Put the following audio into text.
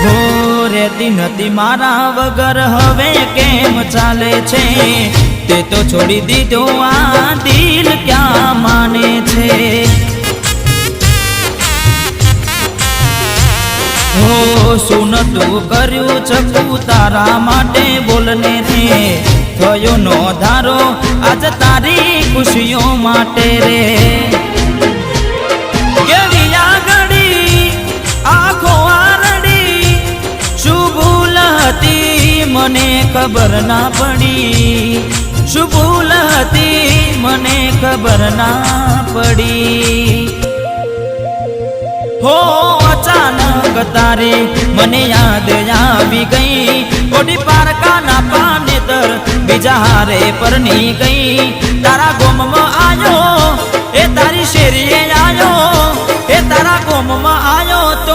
હો રહેતી નથી મારા વગર હવે કેમ ચાલે છે તે તો છોડી દીધો આ દિલ ક્યાં માને છે હો શું તું કર્યું ચકુ તારા માટે બોલને રે થયો નો ધારો આજ તારી ખુશીઓ માટે રે કેવી આગળી આખો આરડી શું ભૂલ હતી મને ખબર ના પડી શું ભૂલ હતી મને ખબર ના પડી હો અચાનક તારી મને યાદ આવી ગઈ ઓડી પારકા ના પાનેતર બીજા હારે પરણી ગઈ તારા ગોમમાં આયો એ તારી શેરીએ આયો એ તારા ગોમમાં આયો તો